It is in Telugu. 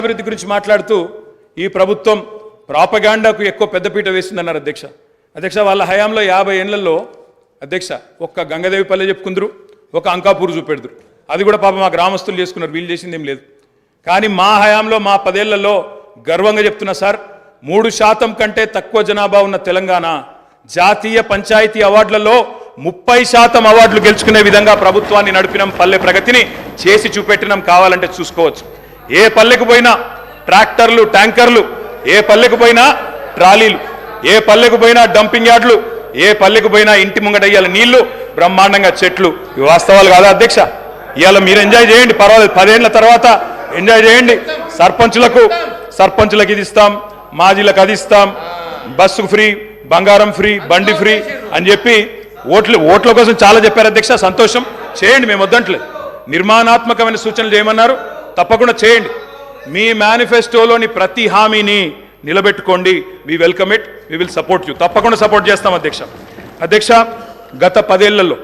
అభివృద్ధి గురించి మాట్లాడుతూ ఈ ప్రభుత్వం ప్రాపగాండాకు ఎక్కువ పెద్దపీట వేసిందన్నారు అధ్యక్ష. వాళ్ళ హయాంలో 50 ఏళ్లలో అధ్యక్ష ఒక్క గంగదేవిపల్లె చెప్పుకుందరు, ఒక అంకాపూర్ చూపెడుదురు. అది కూడా పాపం మా గ్రామస్తులు చేసుకున్నారు, వీళ్ళు చేసింది ఏం లేదు. కానీ మా హయాంలో మా 10 ఏళ్లలో గర్వంగా చెప్తున్నా సార్, 3% కంటే తక్కువ జనాభా ఉన్న తెలంగాణ జాతీయ పంచాయతీ అవార్డులలో 30% అవార్డులు గెలుచుకునే విధంగా ప్రభుత్వాన్ని నడిపినాం. పల్లె ప్రగతిని చేసి చూపెట్టినాం. కావాలంటే చూసుకోవచ్చు. ఏ పల్లెకు పోయినా ట్రాక్టర్లు, ట్యాంకర్లు, ఏ పల్లెకు పోయినా ట్రాలీలు, ఏ పల్లెకు పోయినా డంపింగ్ యార్డులు, ఏ పల్లెకు పోయినా ఇంటి ముంగటయ్యాల నీళ్లు, బ్రహ్మాండంగా చెట్లు. ఇవి వాస్తవాలు కాదా అధ్యక్ష? ఇవాళ మీరు ఎంజాయ్ చేయండి, పర్వాలేదు. 10 ఏళ్ల తర్వాత ఎంజాయ్ చేయండి. సర్పంచులకు ఇది ఇస్తాం, మాజీలకు అది ఇస్తాం, బస్సు ఫ్రీ, బంగారం ఫ్రీ, బండి ఫ్రీ అని చెప్పి ఓట్ల కోసం చాలా చెప్పారు అధ్యక్ష. సంతోషం, చేయండి, మేము వద్దంటలేదు. నిర్మాణాత్మకమైన సూచనలు చేయమన్నారు, తప్పకుండా చేయండి. మీ మేనిఫెస్టోలోని ప్రతి హామీని నిలబెట్టుకోండి. We welcome it, we will support you. తప్పకుండా సపోర్ట్ చేస్తాం అధ్యక్ష. గత 10 ఏళ్లలో